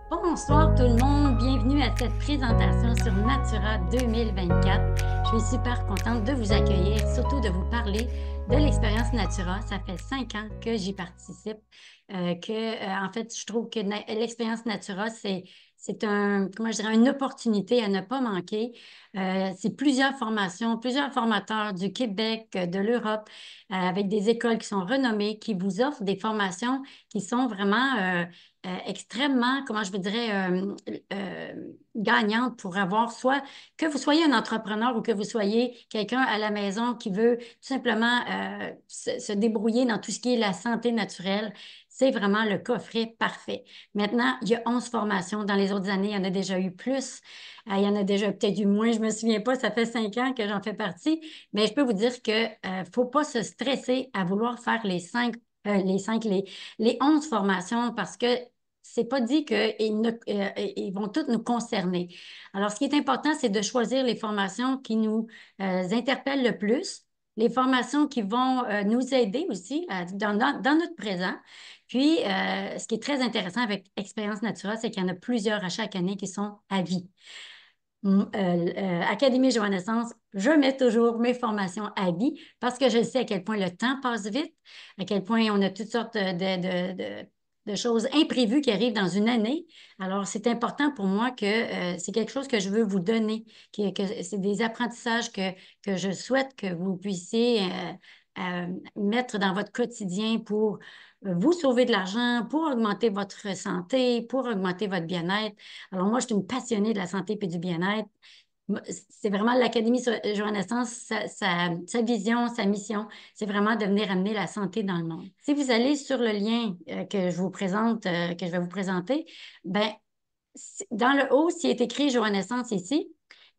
Bonsoir tout le monde, bienvenue à cette présentation sur Natura 2024. Je suis super contente de vous accueillir, surtout de vous parler de l'expérience Natura. Ça fait 5 ans que j'y participe. En fait, je trouve que l'expérience Natura, c'est comment je dirais, une opportunité à ne pas manquer. C'est plusieurs formations, plusieurs formateurs du Québec, de l'Europe, avec des écoles qui sont renommées, qui vous offrent des formations qui sont vraiment extrêmement, comment je vous dirais, euh, gagnante pour avoir soit que vous soyez un entrepreneur ou que vous soyez quelqu'un à la maison qui veut tout simplement se débrouiller dans tout ce qui est la santé naturelle. C'est vraiment le coffret parfait. Maintenant, il y a 11 formations. Dans les autres années, il y en a déjà eu plus. Il y en a déjà peut-être eu moins. Je me souviens pas. Ça fait 5 ans que j'en fais partie. Mais je peux vous dire que faut pas se stresser à vouloir faire les 11 formations parce que c'est pas dit qu'ils vont toutes nous concerner. Alors, ce qui est important, c'est de choisir les formations qui nous interpellent le plus, les formations qui vont nous aider aussi dans notre présent. Puis, ce qui est très intéressant avec Expérience Natura, c'est qu'il y en a plusieurs à chaque année qui sont à vie. Académie Joannaissance, je mets toujours mes formations à vie parce que je sais à quel point le temps passe vite, à quel point on a toutes sortes de choses imprévues qui arrivent dans une année. Alors, c'est important pour moi que c'est quelque chose que je veux vous donner, que c'est des apprentissages que je souhaite que vous puissiez mettre dans votre quotidien pour vous sauver de l'argent, pour augmenter votre santé, pour augmenter votre bien-être. Alors moi, je suis une passionnée de la santé et du bien-être. C'est vraiment l'Académie Joannaissance, sa vision, sa mission, c'est vraiment de venir amener la santé dans le monde. Si vous allez sur le lien que je vous présente, que je vais vous présenter, ben, dans le haut, s'il est écrit Joannaissance ici,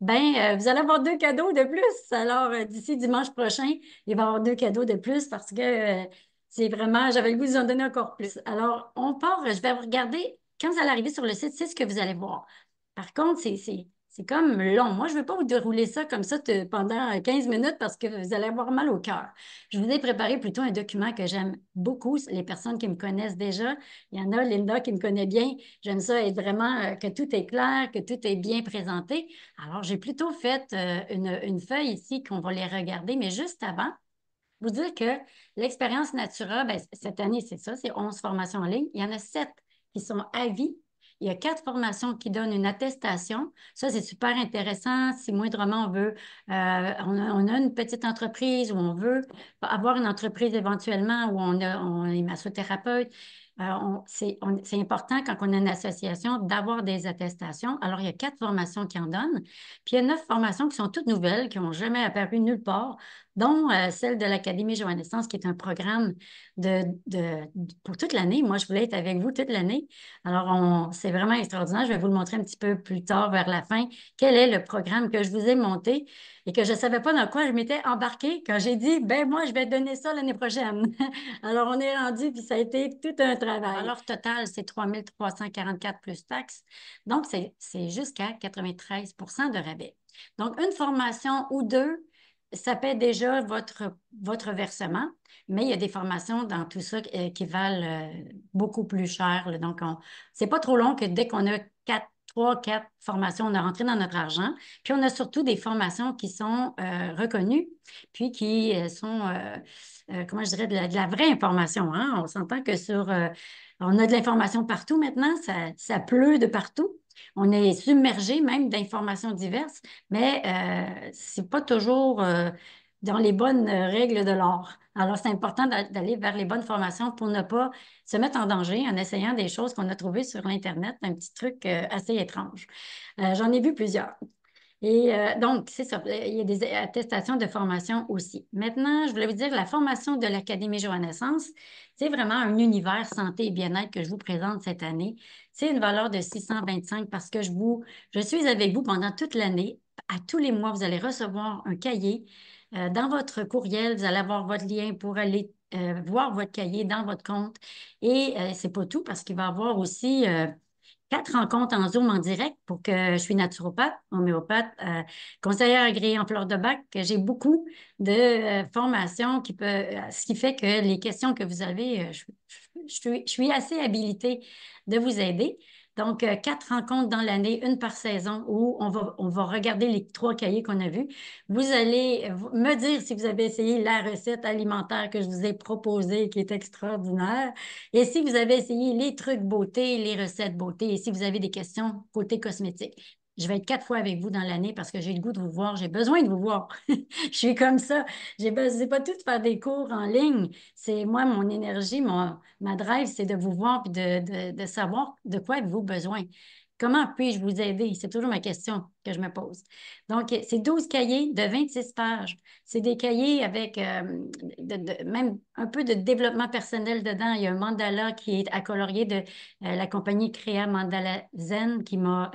ben, vous allez avoir 2 cadeaux de plus. Alors, d'ici dimanche prochain, il va y avoir 2 cadeaux de plus parce que c'est vraiment, j'avais le goût de vous en donner encore plus. Alors, on part, je vais vous regarder, quand vous allez arriver sur le site, c'est ce que vous allez voir. Par contre, c'est comme long. Moi, je ne veux pas vous dérouler ça comme ça pendant 15 minutes parce que vous allez avoir mal au cœur. Je vous ai préparé plutôt un document que j'aime beaucoup. Les personnes qui me connaissent déjà, il y en a, Linda, qui me connaît bien. J'aime ça être vraiment que tout est clair, que tout est bien présenté. Alors, j'ai plutôt fait une feuille ici qu'on va les regarder, mais juste avant, vous dire que l'expérience Natura, ben, cette année, c'est ça, c'est 11 formations en ligne. Il y en a 7 qui sont à vie. Il y a 4 formations qui donnent une attestation. Ça, c'est super intéressant. Si moindrement on veut, on a une petite entreprise ou on veut avoir une entreprise éventuellement où on est massothérapeute, c'est important quand on a une association d'avoir des attestations. Alors, il y a 4 formations qui en donnent. Puis, il y a 9 formations qui sont toutes nouvelles, qui n'ont jamais apparu nulle part, dont celle de l'Académie Joannaissance, qui est un programme pour toute l'année. Moi, je voulais être avec vous toute l'année. Alors, c'est vraiment extraordinaire. Je vais vous le montrer un petit peu plus tard, vers la fin, quel est le programme que je vous ai monté et que je ne savais pas dans quoi je m'étais embarquée quand j'ai dit, ben moi, je vais donner ça l'année prochaine. Alors, on est rendu, puis ça a été tout un travail. La valeur totale, c'est 3 344 plus taxes. Donc, c'est jusqu'à 93 de rabais. Donc, une formation ou deux, ça paie déjà votre versement, mais il y a des formations dans tout ça qui valent beaucoup plus cher. Là. Donc, c'est pas trop long que dès qu'on a 3, 4 formations, on a rentré dans notre argent. Puis, on a surtout des formations qui sont reconnues, puis qui sont, comment je dirais, de la vraie information. Hein? On s'entend que on a de l'information partout maintenant, ça pleut de partout. On est submergé même d'informations diverses, mais c'est pas toujours dans les bonnes règles de l'art. Alors, c'est important d'aller vers les bonnes formations pour ne pas se mettre en danger en essayant des choses qu'on a trouvées sur l'Internet, un petit truc assez étrange. J'en ai vu plusieurs. Et donc, c'est ça. Il y a des attestations de formation aussi. Maintenant, je voulais vous dire, la formation de l'Académie Joannaissance, c'est vraiment un univers santé et bien-être que je vous présente cette année. C'est une valeur de 625 parce que je suis avec vous pendant toute l'année. À tous les mois, vous allez recevoir un cahier. Dans votre courriel, vous allez avoir votre lien pour aller voir votre cahier dans votre compte. Et c'est pas tout parce qu'il va y avoir aussi 4 rencontres en Zoom en direct pour que je suis naturopathe, homéopathe, conseillère agréée en fleurs de bac, que j'ai beaucoup de formations ce qui fait que les questions que vous avez, je suis assez habilitée de vous aider. Donc, 4 rencontres dans l'année, une par saison, où on va regarder les 3 cahiers qu'on a vus. Vous allez me dire si vous avez essayé la recette alimentaire que je vous ai proposée, qui est extraordinaire, et si vous avez essayé les trucs beauté, les recettes beauté, et si vous avez des questions côté cosmétique. Je vais être 4 fois avec vous dans l'année parce que j'ai le goût de vous voir, j'ai besoin de vous voir. Je suis comme ça. C'est pas tout de faire des cours en ligne. C'est moi, mon énergie, ma drive, c'est de vous voir et de savoir de quoi avez-vous besoin. Comment puis-je vous aider? C'est toujours ma question que je me pose. Donc, c'est 12 cahiers de 26 pages. C'est des cahiers avec même un peu de développement personnel dedans. Il y a un mandala qui est à colorier de la compagnie Créa Mandala Zen qui m'a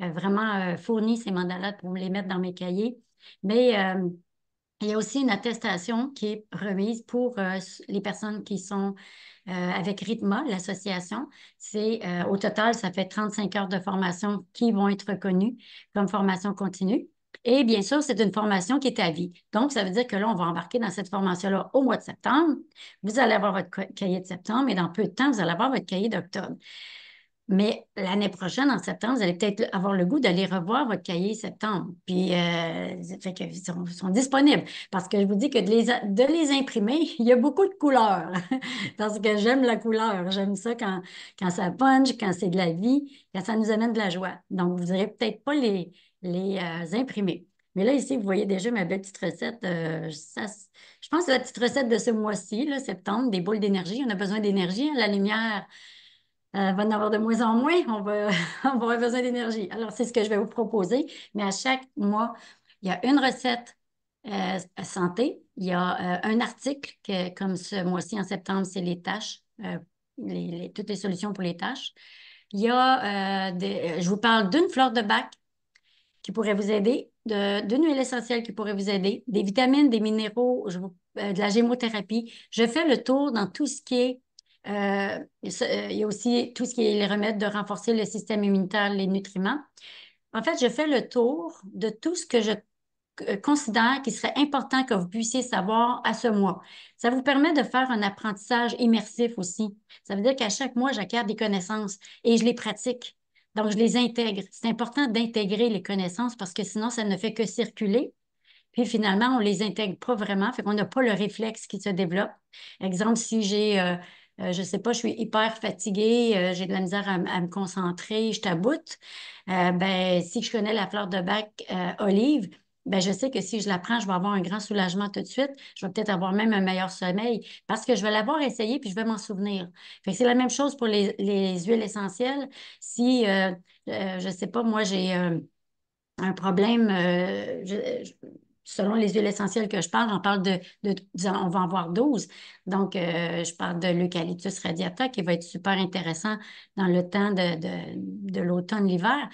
vraiment fourni ces mandalas pour me les mettre dans mes cahiers. Mais il y a aussi une attestation qui est remise pour les personnes qui sont avec Ritma, l'association. Au total, ça fait 35 heures de formation qui vont être reconnues comme formation continue. Et bien sûr, c'est une formation qui est à vie. Donc, ça veut dire que là, on va embarquer dans cette formation-là au mois de septembre. Vous allez avoir votre cahier de septembre et dans peu de temps, vous allez avoir votre cahier d'octobre. Mais l'année prochaine, en septembre, vous allez peut-être avoir le goût d'aller revoir votre cahier septembre. Puis, fait que, ils sont disponibles. Parce que je vous dis que de les imprimer, il y a beaucoup de couleurs. Parce que j'aime la couleur. J'aime ça quand ça punch, quand c'est de la vie, quand ça nous amène de la joie. Donc, vous n'aurez peut-être pas les imprimer. Mais là, ici, vous voyez déjà ma belle petite recette. Je pense que c'est la petite recette de ce mois-ci, là, septembre, des boules d'énergie. On a besoin d'énergie, hein. La lumière va en avoir de moins en moins, on va, on va avoir besoin d'énergie. Alors, c'est ce que je vais vous proposer, mais à chaque mois, il y a une recette santé, il y a un article, comme ce mois-ci en septembre, c'est les tâches, toutes les solutions pour les tâches. Il y a, je vous parle d'une fleur de bac qui pourrait vous aider, d'une huile essentielle qui pourrait vous aider, des vitamines, des minéraux, de la gémothérapie. Je fais le tour dans tout ce qui est il y a aussi tout ce qui est les remèdes de renforcer le système immunitaire, les nutriments. En fait, je fais le tour de tout ce que je considère qu'il serait important que vous puissiez savoir à ce mois. Ça vous permet de faire un apprentissage immersif aussi. Ça veut dire qu'à chaque mois, j'acquiers des connaissances et je les pratique. Donc, je les intègre. C'est important d'intégrer les connaissances parce que sinon, ça ne fait que circuler. Puis finalement, on les intègre pas vraiment, fait qu'on n'a pas le réflexe qui se développe. Exemple, si je sais pas, je suis hyper fatiguée, j'ai de la misère à me concentrer, je taboute, ben, si je connais la fleur de bac olive, ben, je sais que si je la prends, je vais avoir un grand soulagement tout de suite. Je vais peut-être avoir même un meilleur sommeil parce que je vais l'avoir essayé puis je vais m'en souvenir. Fait que c'est la même chose pour les huiles essentielles. Si, je sais pas, moi, j'ai un problème, selon les huiles essentielles que je parle, on va en avoir 12. Donc, je parle de l'eucalyptus radiata qui va être super intéressant dans le temps de l'automne, l'hiver.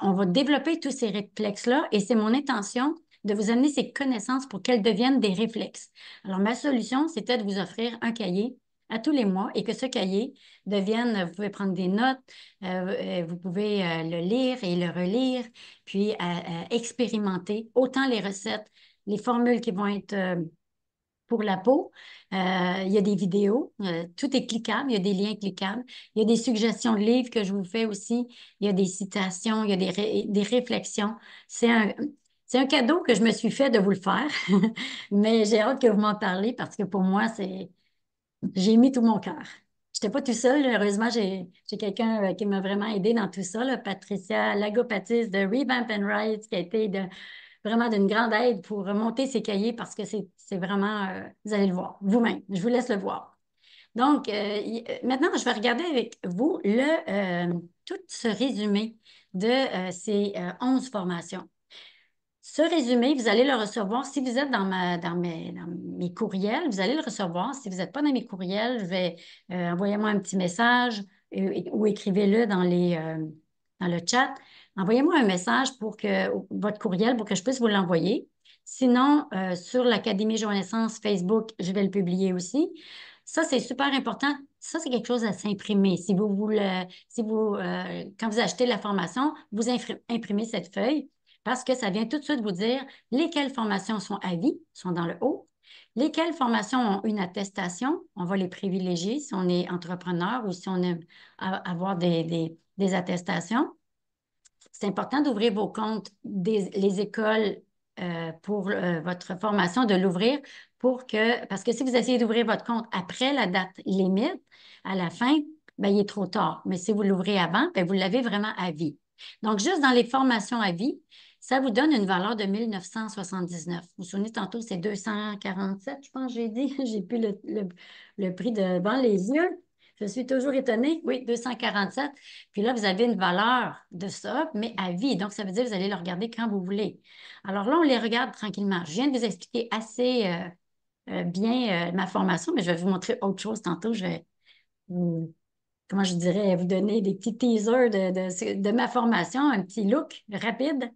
On va développer tous ces réflexes-là et c'est mon intention de vous amener ces connaissances pour qu'elles deviennent des réflexes. Alors, ma solution, c'était de vous offrir un cahier à tous les mois et que ce cahier devienne, vous pouvez prendre des notes, vous pouvez le lire et le relire, puis expérimenter autant les recettes, les formules qui vont être pour la peau. Il y a des vidéos, tout est cliquable, il y a des liens cliquables. Il y a des suggestions de livres que je vous fais aussi. Il y a des citations, il y a des réflexions. C'est un cadeau que je me suis fait de vous le faire, mais j'ai hâte que vous m'en parlez parce que pour moi, j'ai mis tout mon cœur. Je n'étais pas tout seul. Heureusement, j'ai quelqu'un qui m'a vraiment aidé dans tout ça, là, Patricia Lagopatis de Revamp and Write, qui a été vraiment d'une grande aide pour monter ces cahiers parce que c'est vraiment, vous allez le voir vous-même. Je vous laisse le voir. Donc, maintenant, je vais regarder avec vous tout ce résumé de ces 11 formations. Ce résumé, vous allez le recevoir si vous êtes dans mes courriels, vous allez le recevoir. Si vous n'êtes pas dans mes courriels, envoyez-moi un petit message ou écrivez-le dans le chat. Envoyez-moi un message votre courriel pour que je puisse vous l'envoyer. Sinon, sur l'Académie Joannaissance Facebook, je vais le publier aussi. Ça, c'est super important. Ça, c'est quelque chose à s'imprimer. Quand vous achetez la formation, vous imprimez cette feuille parce que ça vient tout de suite vous dire lesquelles formations sont à vie, sont dans le haut, lesquelles formations ont une attestation, on va les privilégier si on est entrepreneur ou si on aime avoir des attestations. C'est important d'ouvrir vos comptes les écoles pour votre formation, de l'ouvrir parce que si vous essayez d'ouvrir votre compte après la date limite, à la fin, ben, il est trop tard. Mais si vous l'ouvrez avant, ben, vous l'avez vraiment à vie. Donc, juste dans les formations à vie, ça vous donne une valeur de 1979. Vous vous souvenez, tantôt, c'est 247, je pense, j'ai dit. J'ai plus le prix devant les yeux. Je suis toujours étonnée. Oui, 247. Puis là, vous avez une valeur de ça, mais à vie. Donc, ça veut dire que vous allez le regarder quand vous voulez. Alors là, on les regarde tranquillement. Je viens de vous expliquer assez bien ma formation, mais je vais vous montrer autre chose tantôt. Je vais comment je dirais, vous donner des petits teasers de ma formation, un petit look rapide.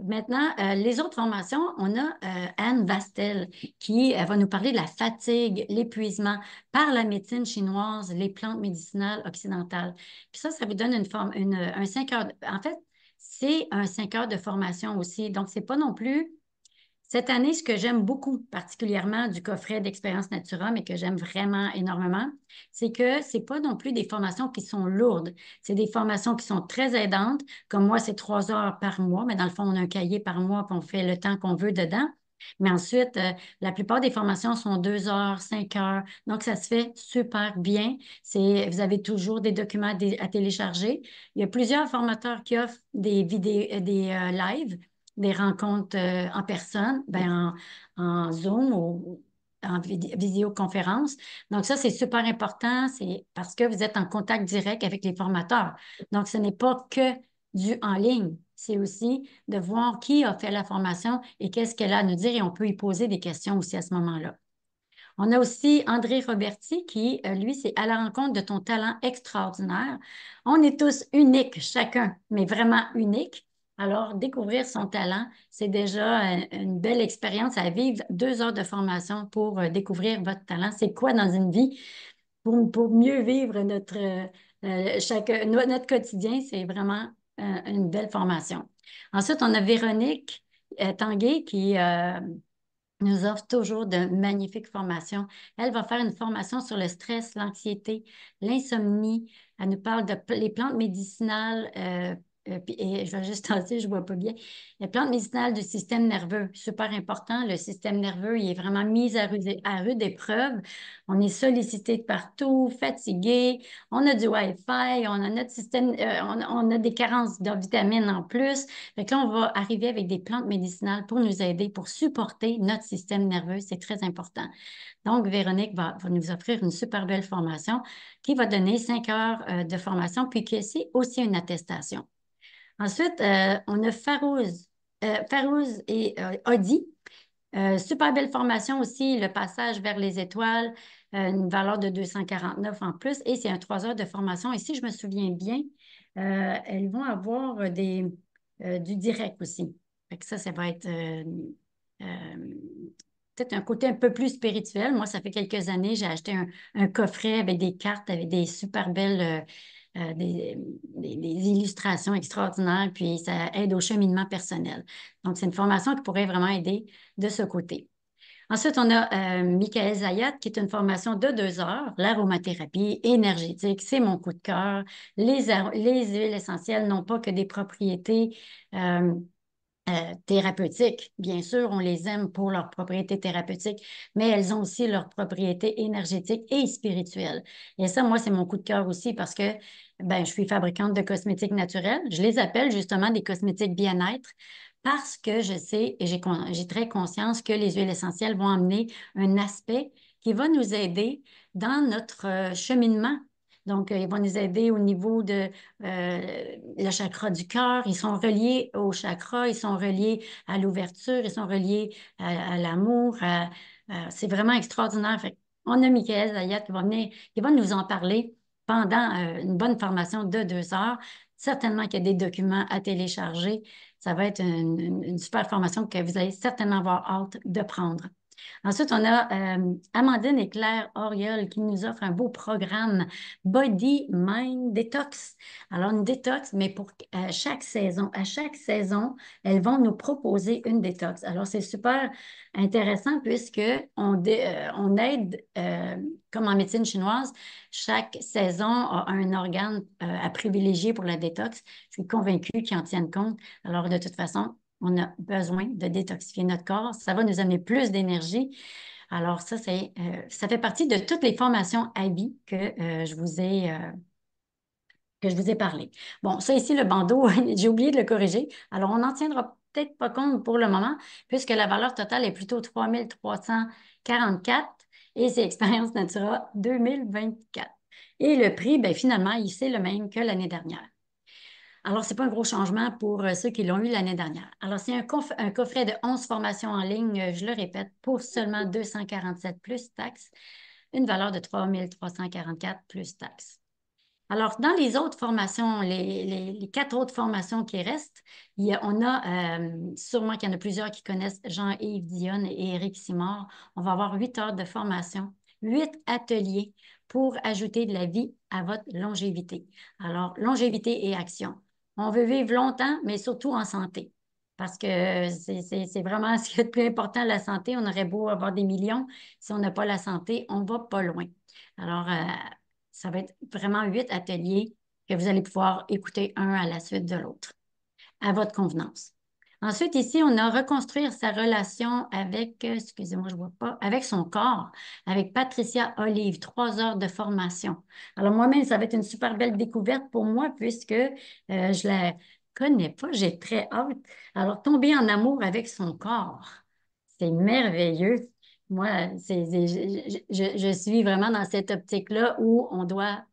Maintenant, les autres formations, on a Anne Vastel qui va nous parler de la fatigue, l'épuisement par la médecine chinoise, les plantes médicinales occidentales. Puis ça vous donne un 5 heures. En fait, c'est un 5 heures de formation aussi. Donc, c'est pas non plus cette année, ce que j'aime beaucoup, particulièrement du coffret d'Expérience Natura, mais que j'aime vraiment énormément, c'est que ce n'est pas non plus des formations qui sont lourdes. C'est des formations qui sont très aidantes. Comme moi, c'est 3 heures par mois, mais dans le fond, on a un cahier par mois, puis on fait le temps qu'on veut dedans. Mais ensuite, la plupart des formations sont 2 heures, 5 heures. Donc, ça se fait super bien. Vous avez toujours des documents à télécharger. Il y a plusieurs formateurs qui offrent des vidéos, des lives, des rencontres en personne, ben en Zoom ou en visioconférence. Donc, ça, c'est super important. C'est parce que vous êtes en contact direct avec les formateurs. Donc, ce n'est pas que du en ligne. C'est aussi de voir qui a fait la formation et qu'est-ce qu'elle a à nous dire et on peut y poser des questions aussi à ce moment-là. On a aussi André Roberti qui, lui, c'est à la rencontre de ton talent extraordinaire. On est tous uniques, chacun, mais vraiment uniques. Alors, découvrir son talent, c'est déjà une belle expérience à vivre. 2 heures de formation pour découvrir votre talent. C'est quoi dans une vie pour mieux vivre notre quotidien? C'est vraiment une belle formation. Ensuite, on a Véronique Tanguay qui nous offre toujours de magnifiques formations. Elle va faire une formation sur le stress, l'anxiété, l'insomnie. Elle nous parle de les plantes médicinales. Et je vais juste tasser, je ne vois pas bien. Les plantes médicinales du système nerveux, super important. Le système nerveux, il est vraiment mis à rude épreuve. On est sollicité de partout, fatigué. On a du Wi-Fi, on a notre système, on a des carences de vitamines en plus. Fait que là, on va arriver avec des plantes médicinales pour nous aider, pour supporter notre système nerveux. C'est très important. Donc, Véronique va nous offrir une super belle formation qui va donner 5 heures de formation, puis qui est aussi une attestation. Ensuite, on a Farouz et Audi. Super belle formation aussi, le passage vers les étoiles, une valeur de 249 en plus, et c'est un 3 heures de formation. Et si je me souviens bien, elles vont avoir du direct aussi. Fait que ça va être euh, peut-être un côté un peu plus spirituel. Moi, ça fait quelques années, j'ai acheté un coffret avec des cartes, avec des super belles, des illustrations extraordinaires, puis ça aide au cheminement personnel. Donc, c'est une formation qui pourrait vraiment aider de ce côté. Ensuite, on a Michael Zayat, qui est une formation de 2 heures, l'aromathérapie énergétique, c'est mon coup de cœur. Les huiles essentielles n'ont pas que des propriétés euh, thérapeutiques. Bien sûr, on les aime pour leurs propriétés thérapeutiques, mais elles ont aussi leurs propriétés énergétiques et spirituelles. Et ça, moi, c'est mon coup de cœur aussi parce que ben, je suis fabricante de cosmétiques naturels. Je les appelle justement des cosmétiques bien-être parce que je sais et j'ai très conscience que les huiles essentielles vont amener un aspect qui va nous aider dans notre cheminement. Donc, ils vont nous aider au niveau de le chakra du cœur. Ils sont reliés au chakra, ils sont reliés à l'ouverture, ils sont reliés à l'amour. C'est vraiment extraordinaire. Fait on a Michael Zayat qui va venir, qui va nous en parler pendant une bonne formation de 2 heures. Certainement qu'il y a des documents à télécharger. Ça va être une super formation que vous allez certainement avoir hâte de prendre. Ensuite, on a Amandine et Claire Auriol qui nous offrent un beau programme Body Mind Detox. Alors, une détox, mais pour chaque saison. À chaque saison, elles vont nous proposer une détox. Alors, c'est super intéressant puisque on aide, comme en médecine chinoise, chaque saison a un organe à privilégier pour la détox. Je suis convaincue qu'ils en tiennent compte. Alors, de toute façon, on a besoin de détoxifier notre corps. Ça va nous amener plus d'énergie. Alors, ça fait partie de toutes les formations à vie que je vous ai parlé. Bon, ça ici, le bandeau, j'ai oublié de le corriger. Alors, on n'en tiendra peut-être pas compte pour le moment, puisque la valeur totale est plutôt 3 344 et c'est Expérience Natura 2024. Et le prix, ben, finalement, c'est le même que l'année dernière. Alors, ce n'est pas un gros changement pour ceux qui l'ont eu l'année dernière. Alors, c'est un coffret de 11 formations en ligne, je le répète, pour seulement 247 plus taxes, une valeur de 3 344 plus taxes. Alors, dans les autres formations, les 4 autres formations qui restent, on a, sûrement qu'il y en a plusieurs qui connaissent Jean-Yves Dionne et Éric Simard. On va avoir 8 heures de formation, 8 ateliers pour ajouter de la vie à votre longévité. Alors, longévité et action. On veut vivre longtemps, mais surtout en santé. Parce que c'est vraiment ce qui est le plus important, la santé. On aurait beau avoir des millions, si on n'a pas la santé, on ne va pas loin. Alors, ça va être vraiment 8 ateliers que vous allez pouvoir écouter un à la suite de l'autre, à votre convenance. Ensuite, ici, on a reconstruire sa relation avec, excusez-moi, je ne vois pas, avec son corps, avec Patricia Olive, 3 heures de formation. Alors, moi-même, ça va être une super belle découverte pour moi puisque je la connais pas, j'ai très hâte. Alors, tomber en amour avec son corps, c'est merveilleux. Moi, je suis vraiment dans cette optique-là où on a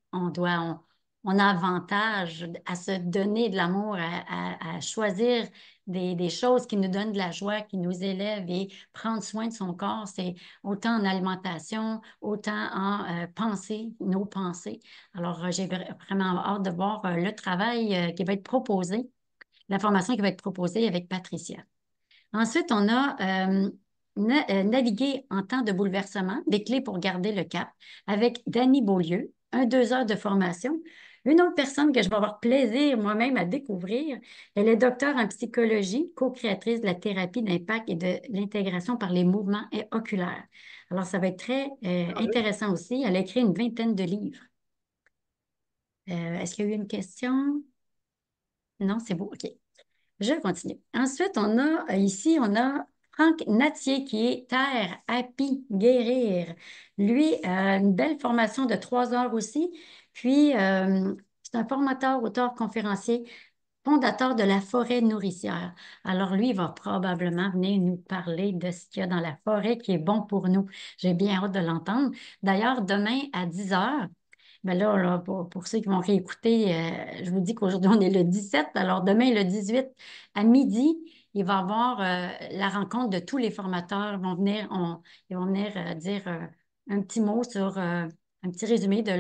avantage à se donner de l'amour, à choisir des choses qui nous donnent de la joie, qui nous élèvent et prendre soin de son corps, c'est autant en alimentation, autant en pensée, nos pensées. Alors, j'ai vraiment hâte de voir le travail qui va être proposé, la formation qui va être proposée avec Patricia. Ensuite, on a naviguer en temps de bouleversement, des clés pour garder le cap, avec Dany Beaulieu, 2 heures de formation. Une autre personne que je vais avoir plaisir moi-même à découvrir, elle est docteure en psychologie, co-créatrice de la thérapie d'impact et de l'intégration par les mouvements et oculaires. Alors, ça va être très intéressant aussi. Elle a écrit une vingtaine de livres. Est-ce qu'il y a eu une question? Non, c'est beau, OK. Je continue. Ensuite, on a Franck Natier qui est Terre, Happy, Guérir. Lui, une belle formation de 3 heures aussi. Puis, c'est un formateur, auteur, conférencier, fondateur de la forêt nourricière. Alors, lui, il va probablement venir nous parler de ce qu'il y a dans la forêt qui est bon pour nous. J'ai bien hâte de l'entendre. D'ailleurs, demain à 10 heures, ben là, pour ceux qui vont réécouter, je vous dis qu'aujourd'hui, on est le 17. Alors, demain, le 18, à midi, il va y avoir la rencontre de tous les formateurs. Ils vont venir dire un petit mot sur un petit résumé de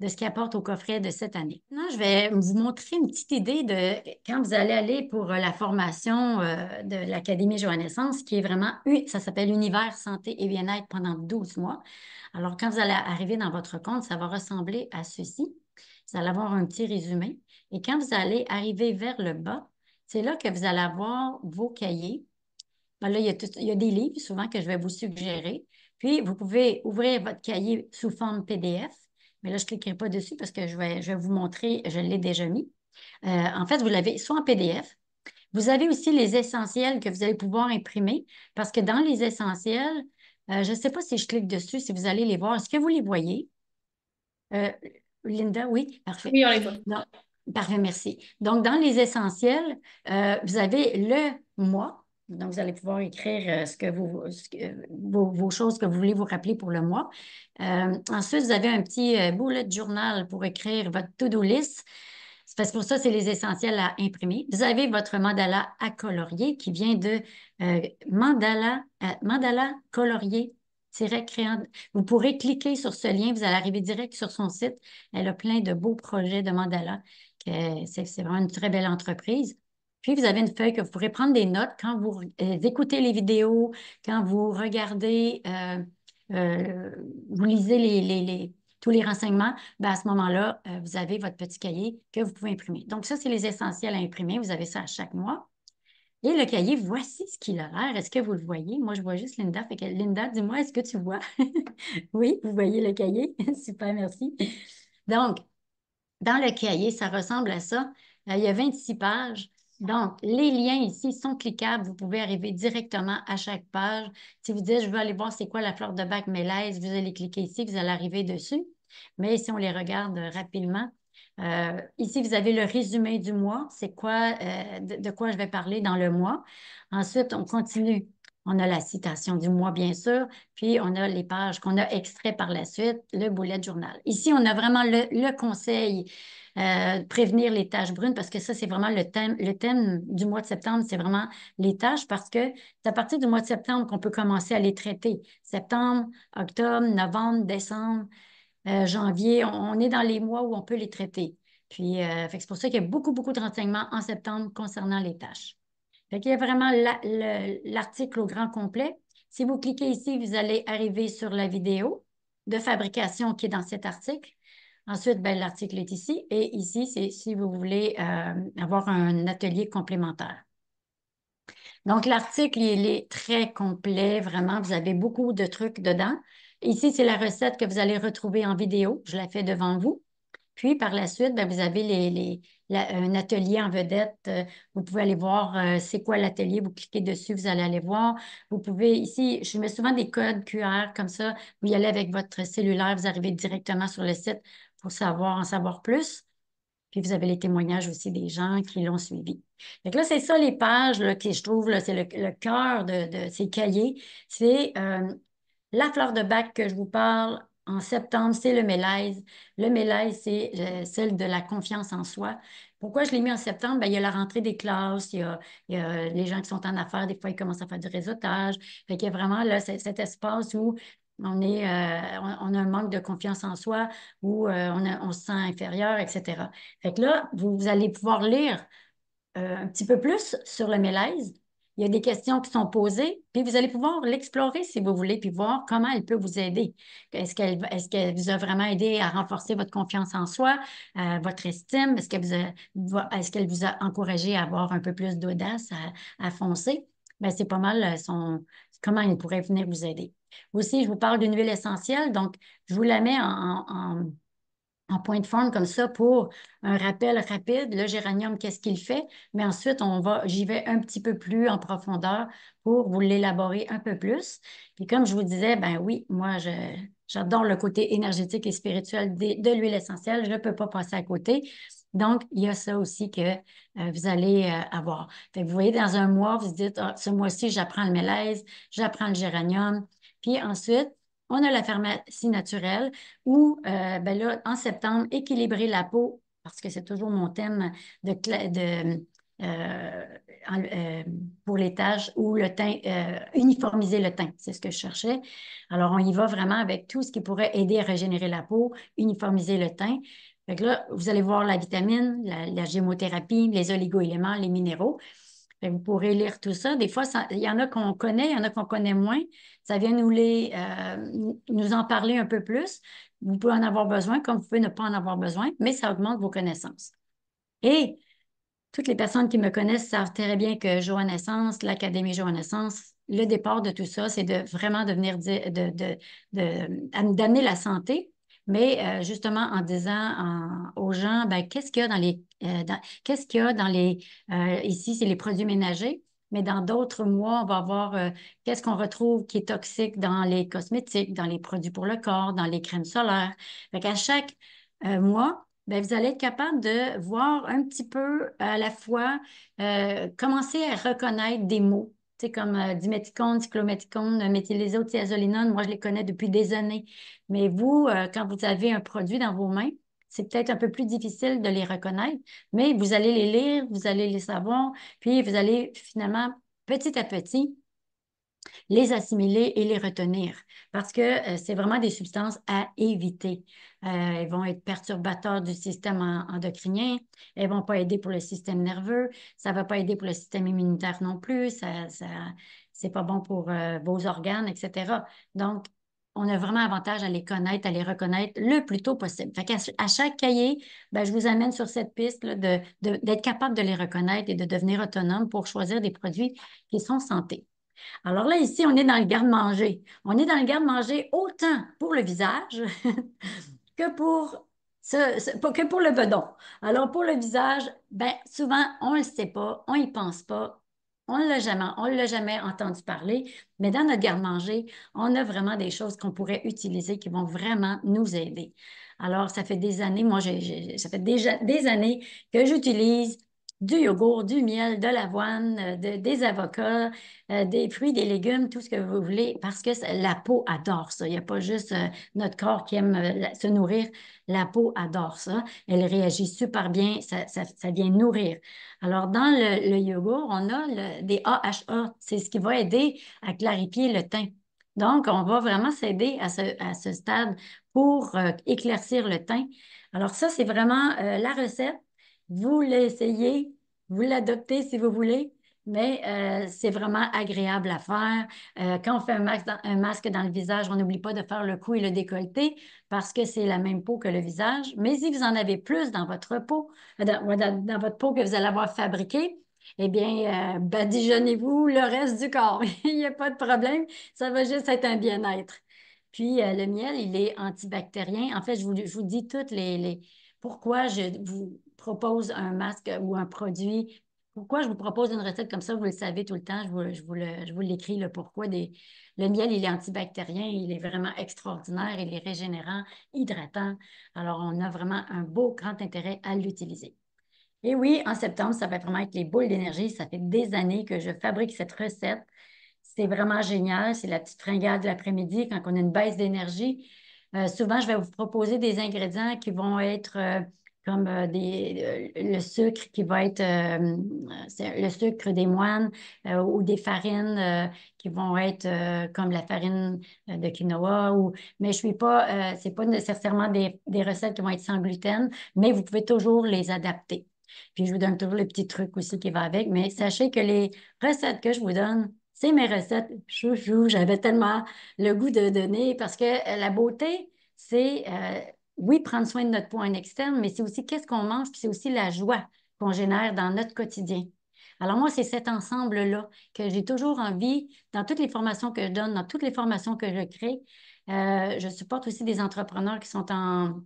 ce qu'ils apportent au coffret de cette année. Maintenant, je vais vous montrer une petite idée de quand vous allez aller pour la formation de l'Académie Joannescence, qui est vraiment, ça s'appelle Univers Santé et Bien-être pendant 12 mois. Alors, quand vous allez arriver dans votre compte, ça va ressembler à ceci. Vous allez avoir un petit résumé. Et quand vous allez arriver vers le bas, c'est là que vous allez avoir vos cahiers. Ben là, il y a des livres souvent que je vais vous suggérer. Puis, vous pouvez ouvrir votre cahier sous forme PDF. Mais là, je ne cliquerai pas dessus parce que je vais vous montrer, je l'ai déjà mis. En fait, vous l'avez soit en PDF. Vous avez aussi les essentiels que vous allez pouvoir imprimer parce que dans les essentiels, je ne sais pas si je clique dessus, si vous allez les voir. Est-ce que vous les voyez? Euh, Linda, oui, parfait. Oui, on les voit. Non, parfait, merci. Donc, dans les essentiels, vous avez le mois. Donc, vous allez pouvoir écrire vos choses que vous voulez vous rappeler pour le mois. Ensuite, vous avez un petit bullet journal pour écrire votre to-do list. C'est parce que pour ça, c'est les essentiels à imprimer. Vous avez votre mandala à colorier qui vient de mandala colorier créant. Vous pourrez cliquer sur ce lien, vous allez arriver direct sur son site. Elle a plein de beaux projets de mandala. C'est vraiment une très belle entreprise. Puis, vous avez une feuille que vous pourrez prendre des notes quand vous écoutez les vidéos, quand vous regardez, euh, vous lisez tous les renseignements. Ben, à ce moment-là, vous avez votre petit cahier que vous pouvez imprimer. Donc, ça, c'est les essentiels à imprimer. Vous avez ça à chaque mois. Et le cahier, voici ce qu'il a l'air. Est-ce que vous le voyez? Moi, je vois juste Linda. Fait que Linda, dis-moi, est-ce que tu vois? Oui, vous voyez le cahier? Super, merci. Donc, dans le cahier, ça ressemble à ça. Il y a 26 pages. Donc, les liens ici sont cliquables. Vous pouvez arriver directement à chaque page. Si vous dites, je veux aller voir c'est quoi la fleur de bac mélèze, vous allez cliquer ici, vous allez arriver dessus. Mais si on les regarde rapidement, ici, vous avez le résumé du mois. C'est quoi, de quoi je vais parler dans le mois. Ensuite, on continue. On a la citation du mois, bien sûr, puis on a les pages qu'on a extraites par la suite, le bullet journal. Ici, on a vraiment le conseil, prévenir les taches brunes, parce que ça, c'est vraiment le thème du mois de septembre, c'est vraiment les taches, parce que c'est à partir du mois de septembre qu'on peut commencer à les traiter. Septembre, octobre, novembre, décembre, janvier, on est dans les mois où on peut les traiter. Puis, c'est pour ça qu'il y a beaucoup, beaucoup de renseignements en septembre concernant les tâches. Fait qu'il y a vraiment l'article au grand complet. Si vous cliquez ici, vous allez arriver sur la vidéo de fabrication qui est dans cet article. Ensuite, ben, l'article est ici. Et ici, c'est si vous voulez avoir un atelier complémentaire. Donc, l'article, il est très complet, vraiment. Vous avez beaucoup de trucs dedans. Ici, c'est la recette que vous allez retrouver en vidéo. Je la fais devant vous. Puis, par la suite, ben, vous avez un atelier en vedette. Vous pouvez aller voir c'est quoi l'atelier. Vous cliquez dessus, vous allez aller voir. Vous pouvez, ici, je mets souvent des codes QR comme ça. Vous y allez avec votre cellulaire, vous arrivez directement sur le site pour en savoir plus. Puis vous avez les témoignages aussi des gens qui l'ont suivi. Donc là, c'est ça les pages là, qui, je trouve, là, c'est le cœur de ces cahiers. C'est la fleur de bac que je vous parle en septembre, c'est le mélèze. Le mélèze, c'est celle de la confiance en soi. Pourquoi je l'ai mis en septembre? Bien, il y a la rentrée des classes, il y a les gens qui sont en affaires, des fois, ils commencent à faire du réseautage. Fait qu'il y a vraiment là, cet espace où on a un manque de confiance en soi, où on se sent inférieur, etc. Fait que là, vous allez pouvoir lire un petit peu plus sur le mélèze. Il y a des questions qui sont posées, puis vous allez pouvoir l'explorer si vous voulez, puis voir comment elle peut vous aider. Est-ce qu'elle vous a vraiment aidé à renforcer votre confiance en soi, votre estime? Est-ce qu'elle vous a encouragé à avoir un peu plus d'audace, à foncer? Bien, c'est pas mal comment elle pourrait venir vous aider. Aussi, je vous parle d'une huile essentielle, donc je vous la mets en point de forme comme ça pour un rappel rapide. Le géranium, qu'est-ce qu'il fait? Mais ensuite, j'y vais un petit peu plus en profondeur pour vous l'élaborer un peu plus. Et comme je vous disais, ben oui, moi, j'adore le côté énergétique et spirituel de l'huile essentielle. Je ne peux pas passer à côté. Donc, il y a ça aussi que vous allez avoir. Fait que vous voyez, dans un mois, vous vous dites, ah, ce mois-ci, j'apprends le mélèze, j'apprends le géranium. Puis ensuite, on a la pharmacie naturelle où, ben là, en septembre, équilibrer la peau, parce que c'est toujours mon thème euh, euh, pour les tâches, ou le teint, uniformiser le teint, c'est ce que je cherchais. Alors, on y va vraiment avec tout ce qui pourrait aider à régénérer la peau, uniformiser le teint. Fait que là, vous allez voir la vitamine, la gémothérapie, les oligo-éléments, les minéraux. Fait que vous pourrez lire tout ça. Des fois, il y en a qu'on connaît, il y en a qu'on connaît moins. Ça vient nous en parler un peu plus. Vous pouvez en avoir besoin, comme vous pouvez ne pas en avoir besoin, mais ça augmente vos connaissances. Et toutes les personnes qui me connaissent savent très bien que Joannaissance, l'Académie Joannaissance, le départ de tout ça, c'est de vraiment de venir d'amener la santé, mais justement en disant aux gens, ben, qu'est-ce qu'il y a qu'est-ce qu'il y a dans ici, c'est les produits ménagers, mais dans d'autres mois, on va voir qu'est-ce qu'on retrouve qui est toxique dans les cosmétiques, dans les produits pour le corps, dans les crèmes solaires. Fait qu'à chaque mois, bien, vous allez être capable de voir un petit peu à la fois, commencer à reconnaître des mots, tu sais, comme diméthicone, cyclométhicone, méthylisothiazolinone. Moi, je les connais depuis des années. Mais vous, quand vous avez un produit dans vos mains, c'est peut-être un peu plus difficile de les reconnaître, mais vous allez les lire, vous allez les savoir, puis vous allez finalement, petit à petit, les assimiler et les retenir parce que c'est vraiment des substances à éviter. Elles vont être perturbateurs du système endocrinien, elles ne vont pas aider pour le système nerveux, ça ne va pas aider pour le système immunitaire non plus, c'est pas bon pour vos organes, etc. Donc, on a vraiment avantage à les connaître, à les reconnaître le plus tôt possible. Fait qu'à à chaque cahier, ben, je vous amène sur cette piste là, d'être capable de les reconnaître et de devenir autonome pour choisir des produits qui sont santé. Alors là, ici, on est dans le garde-manger. On est dans le garde-manger autant pour le visage que pour, que pour le bedon. Alors, pour le visage, ben, souvent, on ne le sait pas, on n'y pense pas, on l'a jamais entendu parler, mais dans notre garde-manger, on a vraiment des choses qu'on pourrait utiliser qui vont vraiment nous aider. Alors, ça fait des années, moi, ça fait déjà des années que j'utilise du yogourt, du miel, de l'avoine, des avocats, des fruits, des légumes, tout ce que vous voulez, parce que la peau adore ça. Il n'y a pas juste notre corps qui aime se nourrir. La peau adore ça. Elle réagit super bien. Ça vient nourrir. Alors, dans le yogourt, on a des AHA. C'est ce qui va aider à clarifier le teint. Donc, on va vraiment s'aider à ce stade pour éclaircir le teint. Alors, ça, c'est vraiment la recette. Vous l'essayez, vous l'adoptez si vous voulez, mais c'est vraiment agréable à faire. Quand on fait un masque dans le visage, on n'oublie pas de faire le cou et le décolleté parce que c'est la même peau que le visage. Mais si vous en avez plus dans votre peau, dans votre peau que vous allez avoir fabriquée, eh bien, badigeonnez-vous le reste du corps. Il n'y a pas de problème. Ça va juste être un bien-être. Puis, le miel, il est antibactérien. En fait, je vous dis toutes pourquoi je vous propose un masque ou un produit. Pourquoi je vous propose une recette comme ça, vous le savez tout le temps, je vous l'écris, le pourquoi. Le miel, il est antibactérien, il est vraiment extraordinaire, il est régénérant, hydratant. Alors, on a vraiment un beau grand intérêt à l'utiliser. Et oui, en septembre, ça va vraiment être les boules d'énergie. Ça fait des années que je fabrique cette recette. C'est vraiment génial. C'est la petite fringale de l'après-midi quand on a une baisse d'énergie. Souvent, je vais vous proposer des ingrédients qui vont être comme le sucre qui va être c'est le sucre des moines ou des farines qui vont être comme la farine de quinoa. Mais je suis pas, c'est pas nécessairement des recettes qui vont être sans gluten, mais vous pouvez toujours les adapter. Puis je vous donne toujours le petit truc aussi qui va avec. Mais sachez que les recettes que je vous donne, c'est mes recettes chouchou. J'avais tellement le goût de donner parce que la beauté, c'est, oui, prendre soin de notre peau en externe, mais c'est aussi qu'est-ce qu'on mange, puis c'est aussi la joie qu'on génère dans notre quotidien. Alors moi, c'est cet ensemble-là que j'ai toujours envie, dans toutes les formations que je donne, dans toutes les formations que je crée. Je supporte aussi des entrepreneurs qui sont en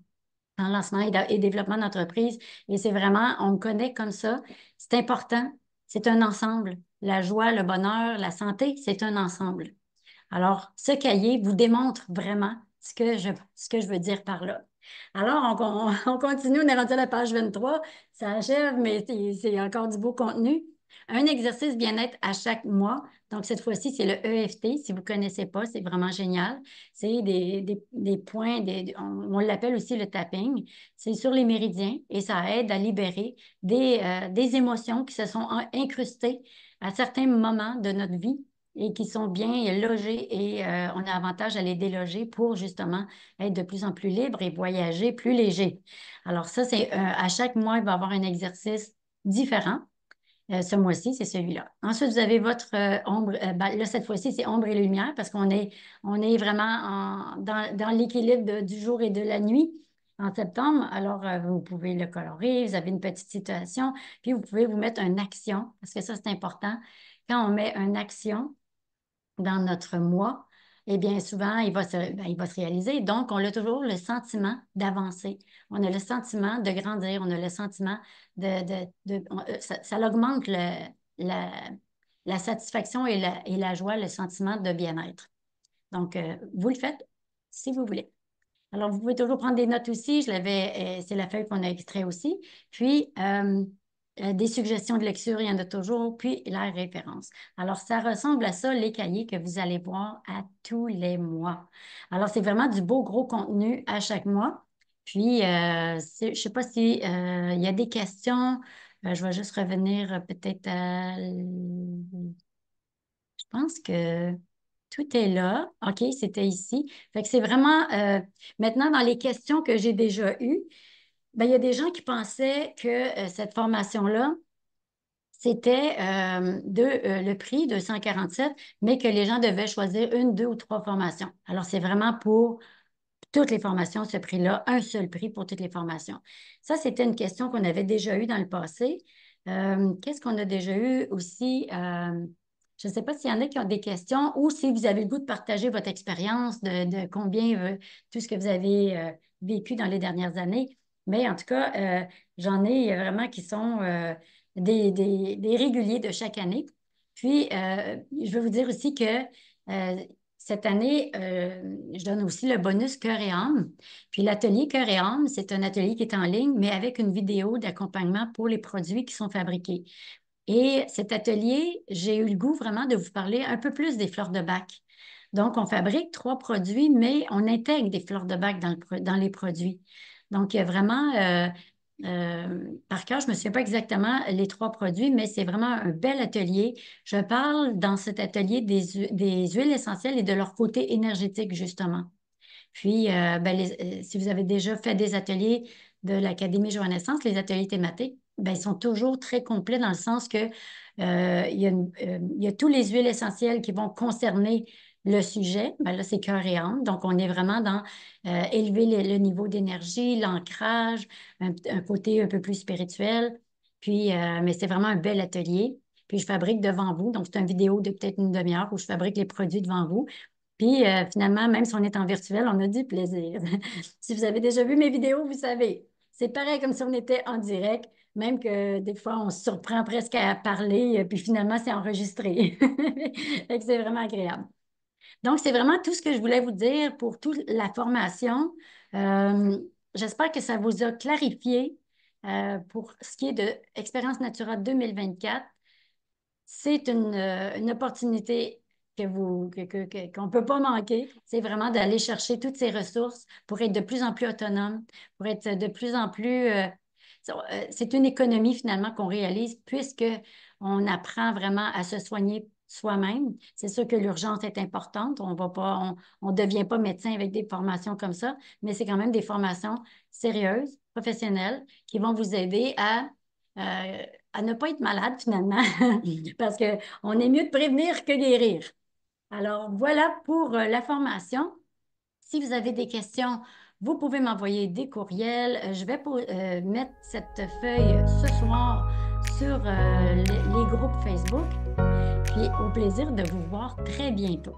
lancement et développement d'entreprise. Et c'est vraiment, on me connaît comme ça. C'est important. C'est un ensemble. La joie, le bonheur, la santé, c'est un ensemble. Alors, ce cahier vous démontre vraiment ce que je veux dire par là. Alors, on continue, on est rendu à la page 23. Ça achève, mais c'est encore du beau contenu. Un exercice bien-être à chaque mois. Donc, cette fois-ci, c'est le EFT. Si vous ne connaissez pas, c'est vraiment génial. C'est des points, on l'appelle aussi le tapping. C'est sur les méridiens et ça aide à libérer des émotions qui se sont incrustées à certains moments de notre vie et qui sont bien logés et on a avantage à les déloger pour justement être de plus en plus libre et voyager plus léger. Alors ça, c'est à chaque mois, il va y avoir un exercice différent. Ce mois-ci, c'est celui-là. Ensuite, vous avez votre ombre. Ben, là, cette fois-ci, c'est ombre et lumière parce qu'on est vraiment dans l'équilibre du jour et de la nuit en septembre. Alors, vous pouvez le colorer, vous avez une petite situation, puis vous pouvez vous mettre une action parce que ça, c'est important. Quand on met une action, dans notre moi, eh bien, souvent, il va se réaliser. Donc, on a toujours le sentiment d'avancer. On a le sentiment de grandir. On a le sentiment ça augmente la, la satisfaction et la joie, le sentiment de bien-être. Donc, vous le faites si vous voulez. Alors, vous pouvez toujours prendre des notes aussi. C'est la feuille qu'on a extrait aussi. Puis, des suggestions de lecture, il y en a toujours. Puis, la référence. Alors, ça ressemble à ça, les cahiers que vous allez voir à tous les mois. Alors, c'est vraiment du beau gros contenu à chaque mois. Puis, je ne sais pas si il y a des questions. Je vais juste revenir peut-être à... Je pense que... Tout est là. OK, c'était ici. Fait que c'est vraiment, maintenant, dans les questions que j'ai déjà eues, ben, il y a des gens qui pensaient que cette formation-là, c'était le prix de 147, mais que les gens devaient choisir une, deux ou trois formations. Alors, c'est vraiment pour toutes les formations, ce prix-là, un seul prix pour toutes les formations. Ça, c'était une question qu'on avait déjà eue dans le passé. Qu'est-ce qu'on a déjà eu aussi? Je ne sais pas s'il y en a qui ont des questions ou si vous avez le goût de partager votre expérience de combien, tout ce que vous avez vécu dans les dernières années. Mais en tout cas, j'en ai vraiment qui sont des réguliers de chaque année. Puis, je veux vous dire aussi que cette année, je donne aussi le bonus Cœur et âme. Puis l'atelier Cœur et âme, c'est un atelier qui est en ligne, mais avec une vidéo d'accompagnement pour les produits qui sont fabriqués. Et cet atelier, j'ai eu le goût vraiment de vous parler un peu plus des fleurs de bac. Donc, on fabrique trois produits, mais on intègre des fleurs de bac dans les produits. Donc, il y a vraiment, par cœur, je ne me souviens pas exactement les trois produits, mais c'est vraiment un bel atelier. Je parle dans cet atelier des huiles essentielles et de leur côté énergétique, justement. Puis, ben, si vous avez déjà fait des ateliers de l'Académie Joannaissance, les ateliers thématiques, ben, ils sont toujours très complets dans le sens que il y a tous les huiles essentielles qui vont concerner le sujet. Ben, là, c'est cœur et âme. Donc, on est vraiment dans élever le niveau d'énergie, l'ancrage, un côté un peu plus spirituel. Puis, mais c'est vraiment un bel atelier. Puis, je fabrique devant vous. Donc, c'est une vidéo de peut-être une demi-heure où je fabrique les produits devant vous. Puis finalement, même si on est en virtuel, on a du plaisir. Si vous avez déjà vu mes vidéos, vous savez, c'est pareil comme si on était en direct, même que des fois, on se surprend presque à parler, puis finalement, c'est enregistré. Fait que c'est vraiment agréable. Donc, c'est vraiment tout ce que je voulais vous dire pour toute la formation. Euh, J'espère que ça vous a clarifié pour ce qui est de Expérience Natura 2024. C'est une opportunité qu'on ne peut pas manquer. C'est vraiment d'aller chercher toutes ces ressources pour être de plus en plus autonome, pour être de plus en plus... c'est une économie finalement qu'on réalise puisque on apprend vraiment à se soigner soi-même. C'est sûr que l'urgence est importante. On va pas, on devient pas médecin avec des formations comme ça, mais c'est quand même des formations sérieuses, professionnelles, qui vont vous aider euh, à ne pas être malade finalement, parce qu'on est mieux de prévenir que guérir. Alors voilà pour la formation. Si vous avez des questions, vous pouvez m'envoyer des courriels. Je vais mettre cette feuille ce soir sur les groupes Facebook. Puis au plaisir de vous voir très bientôt.